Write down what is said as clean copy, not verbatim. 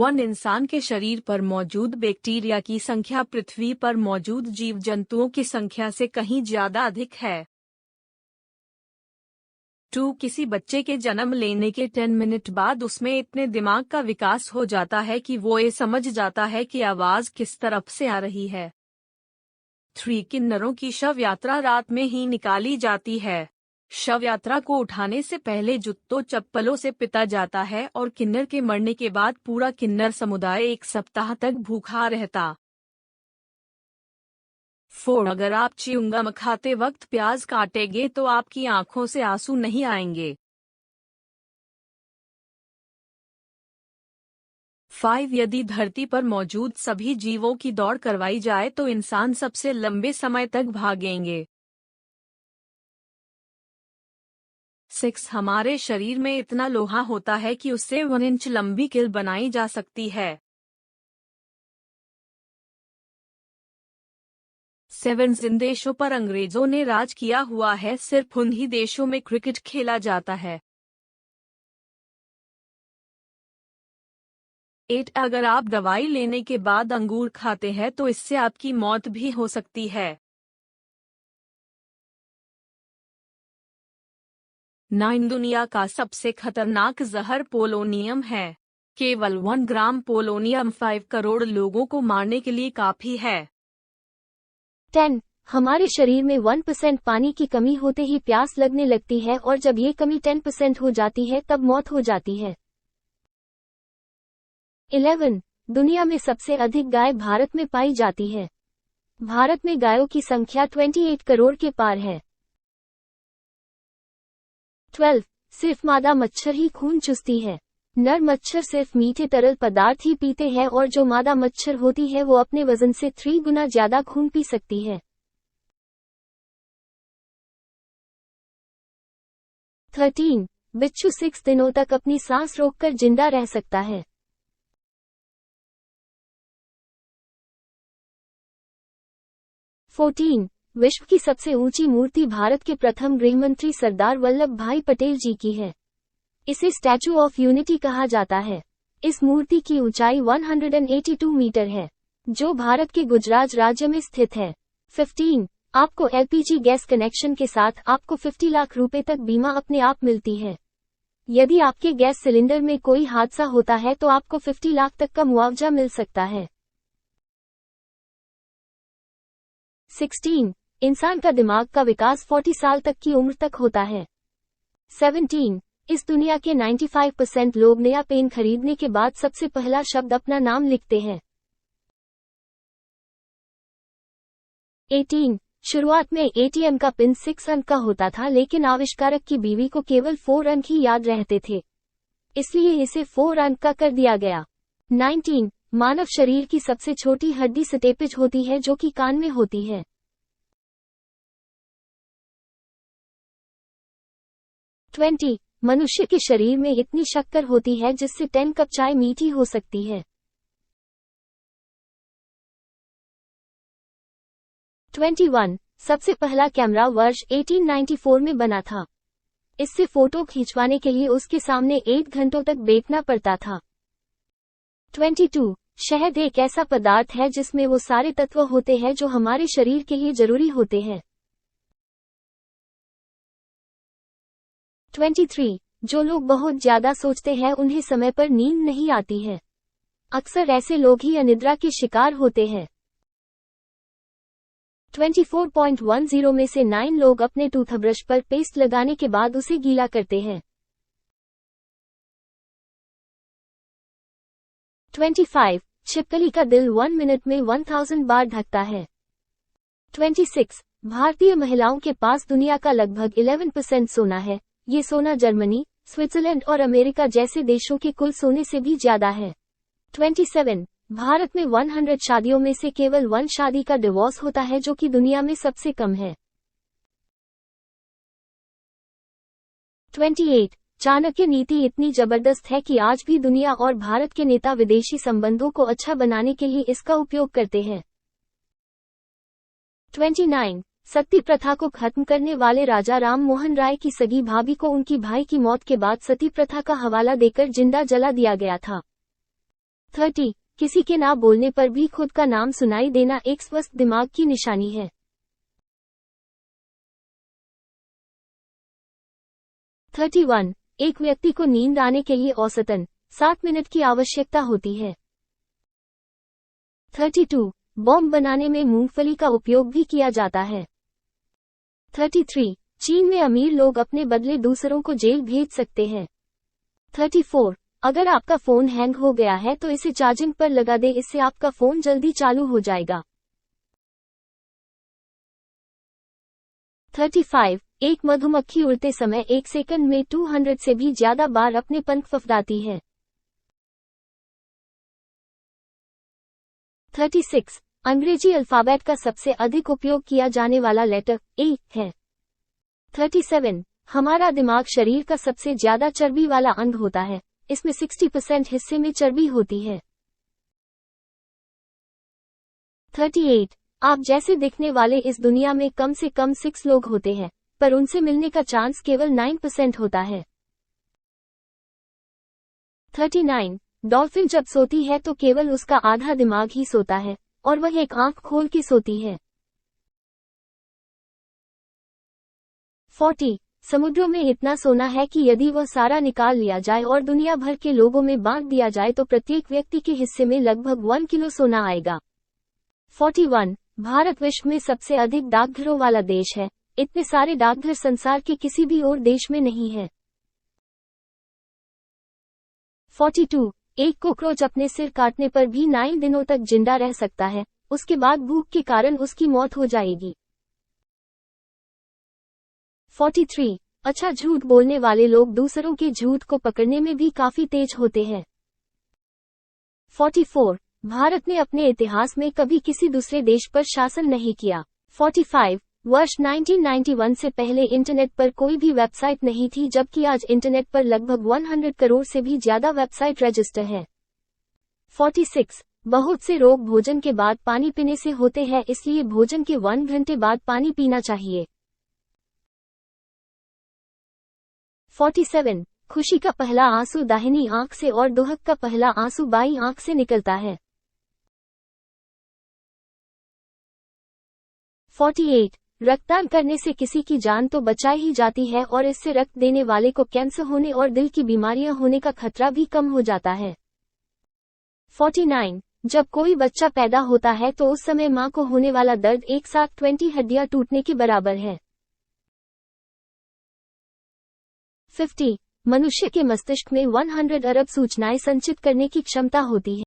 1 इंसान के शरीर पर मौजूद बैक्टीरिया की संख्या पृथ्वी पर मौजूद जीव जंतुओं की संख्या से कहीं ज्यादा अधिक है। 2 किसी बच्चे के जन्म लेने के 10 मिनट बाद उसमें इतने दिमाग का विकास हो जाता है कि वो ये समझ जाता है कि आवाज किस तरफ से आ रही है। 3 किन्नरों की शव यात्रा रात में ही निकाली जाती है। शव यात्रा को उठाने से पहले जूतों चप्पलों से पिटा जाता है और किन्नर के मरने के बाद पूरा किन्नर समुदाय 1 सप्ताह तक भूखा रहता। 4 अगर आप च्युइंगम खाते वक्त प्याज काटेंगे तो आपकी आंखों से आंसू नहीं आएंगे। 5 यदि धरती पर मौजूद सभी जीवों की दौड़ करवाई जाए तो इंसान सबसे लंबे समय तक भागेंगे। 6 हमारे शरीर में इतना लोहा होता है कि उससे 1 इंच लंबी कील बनाई जा सकती है। 7 जिन देशों पर अंग्रेजों ने राज किया हुआ है सिर्फ उन्हीं देशों में क्रिकेट खेला जाता है। 8 अगर आप दवाई लेने के बाद अंगूर खाते हैं तो इससे आपकी मौत भी हो सकती है। 9 दुनिया का सबसे खतरनाक जहर पोलोनियम है। केवल 1 ग्राम पोलोनियम 5 करोड़ लोगों को मारने के लिए काफी है। 10 हमारे शरीर में 1% पानी की कमी होते ही प्यास लगने लगती है और जब ये कमी 10% हो जाती है तब मौत हो जाती है। 11 दुनिया में सबसे अधिक गाय भारत में पाई जाती है। भारत में गायों की संख्या 28 करोड़ के पार है। 12 सिर्फ मादा मच्छर ही खून चूसती है। नर मच्छर सिर्फ मीठे तरल पदार्थ ही पीते हैं और जो मादा मच्छर होती है वो अपने वजन से 3 गुना ज्यादा खून पी सकती है। 13 बिच्छू 6 दिनों तक अपनी सांस रोककर जिंदा रह सकता है। 14 विश्व की सबसे ऊंची मूर्ति भारत के प्रथम गृहमंत्री सरदार वल्लभ भाई पटेल जी की है। इसे स्टैचू ऑफ यूनिटी कहा जाता है। इस मूर्ति की ऊंचाई 182 मीटर है, जो भारत के गुजरात राज्य में स्थित है। 15 आपको एलपीजी गैस कनेक्शन के साथ आपको 50 लाख रुपए तक बीमा अपने आप मिलती है। यदि आपके गैस सिलेंडर में कोई हादसा होता है तो आपको 50 लाख तक का मुआवजा मिल सकता है। 16 इंसान का दिमाग का विकास 40 साल तक की उम्र तक होता है। 17 इस दुनिया के 95% लोग नया पेन खरीदने के बाद सबसे पहला शब्द अपना नाम लिखते हैं। 18 शुरुआत में एटीएम का पिन 6 अंक का होता था लेकिन आविष्कारक की बीवी को केवल 4 अंक ही याद रहते थे, इसलिए इसे 4 अंक का कर दिया गया। 19 मानव शरीर की सबसे छोटी हड्डी स्टेपेज होती है जो कि कान में होती है। 20 मनुष्य के शरीर में इतनी शक्कर होती है जिससे 10 कप चाय मीठी हो सकती है। 21 सबसे पहला कैमरा वर्ष 1894 में बना था। इससे फोटो खींचवाने के लिए उसके सामने 8 घंटों तक बैठना पड़ता था। 22 शहद एक ऐसा पदार्थ है जिसमें वो सारे तत्व होते हैं जो हमारे शरीर के लिए जरूरी होते हैं। 23 जो लोग बहुत ज्यादा सोचते हैं उन्हें समय पर नींद नहीं आती है। अक्सर ऐसे लोग ही अनिद्रा के शिकार होते हैं। 24.10 में से 9 लोग अपने टूथब्रश पर पेस्ट लगाने के बाद उसे गीला करते हैं। 25 छिपकली का दिल 1 मिनट में 1000 बार धड़कता है। 26 भारतीय महिलाओं के पास दुनिया का लगभग 11% सोना है। ये सोना जर्मनी, स्विट्जरलैंड और अमेरिका जैसे देशों के कुल सोने से भी ज्यादा है। 27 भारत में 100 शादियों में से केवल 1 शादी का डिवोर्स होता है जो कि दुनिया में सबसे कम है। 28 चाणक्य नीति इतनी जबरदस्त है कि आज भी दुनिया और भारत के नेता विदेशी संबंधों को अच्छा बनाने के लिए इसका उपयोग करते हैं। 29 सती प्रथा को खत्म करने वाले राजा राम मोहन राय की सगी भाभी को उनकी भाई की मौत के बाद सती प्रथा का हवाला देकर जिंदा जला दिया गया था। 30. किसी के ना बोलने पर भी खुद का नाम सुनाई देना एक स्वस्थ दिमाग की निशानी है। 31. एक व्यक्ति को नींद आने के लिए औसतन 7 मिनट की आवश्यकता होती है। 32. बॉम्ब बनाने में मूंगफली का उपयोग भी किया जाता है। 33. चीन में अमीर लोग अपने बदले दूसरों को जेल भेज सकते हैं। 34. अगर आपका फोन हैंग हो गया है तो इसे चार्जिंग पर लगा दे, इससे आपका फोन जल्दी चालू हो जाएगा। 35. एक मधुमक्खी उड़ते समय 1 सेकंड में 200 से भी ज्यादा बार अपने पंख फफड़ाती है। 36. अंग्रेजी अल्फाबेट का सबसे अधिक उपयोग किया जाने वाला लेटर ए है। 37. हमारा दिमाग शरीर का सबसे ज्यादा चर्बी वाला अंग होता है, इसमें 60% हिस्से में चर्बी होती है। 38. आप जैसे दिखने वाले इस दुनिया में कम से कम 6 लोग होते हैं, पर उनसे मिलने का चांस केवल 9% होता है। 39. डॉल्फिन जब सोती है तो केवल उसका आधा दिमाग ही सोता है, और वह एक आंख खोल के सोती है। 40. समुद्रों में इतना सोना है कि यदि वह सारा निकाल लिया जाए और दुनिया भर के लोगों में बांट दिया जाए तो प्रत्येक व्यक्ति के हिस्से में लगभग 1 किलो सोना आएगा। 41. भारत विश्व में सबसे अधिक डाकघरों वाला देश है, इतने सारे डाकघर संसार के किसी भी और देश में नहीं है। 42. एक कॉकरोच अपने सिर काटने पर भी 9 दिनों तक जिंदा रह सकता है, उसके बाद भूख के कारण उसकी मौत हो जाएगी। 43. अच्छा, झूठ बोलने वाले लोग दूसरों के झूठ को पकड़ने में भी काफी तेज होते हैं। 44. भारत ने अपने इतिहास में कभी किसी दूसरे देश पर शासन नहीं किया। 45. वर्ष 1991 से पहले इंटरनेट पर कोई भी वेबसाइट नहीं थी, जबकि आज इंटरनेट पर लगभग 100 करोड़ से भी ज्यादा वेबसाइट रजिस्टर है। 46. बहुत से रोग भोजन के बाद पानी पीने से होते हैं, इसलिए भोजन के 1 घंटे बाद पानी पीना चाहिए। 47. खुशी का पहला आंसू दाहिनी आंख से और दुहक का पहला आंसू बाईं आंख से निकलता है। 48. रक्तदान करने से किसी की जान तो बचाई ही जाती है और इससे रक्त देने वाले को कैंसर होने और दिल की बीमारियां होने का खतरा भी कम हो जाता है। 49. जब कोई बच्चा पैदा होता है तो उस समय मां को होने वाला दर्द एक साथ 20 हड्डियां टूटने के बराबर है। 50. मनुष्य के मस्तिष्क में 100 अरब सूचनाएं संचित करने की क्षमता होती है।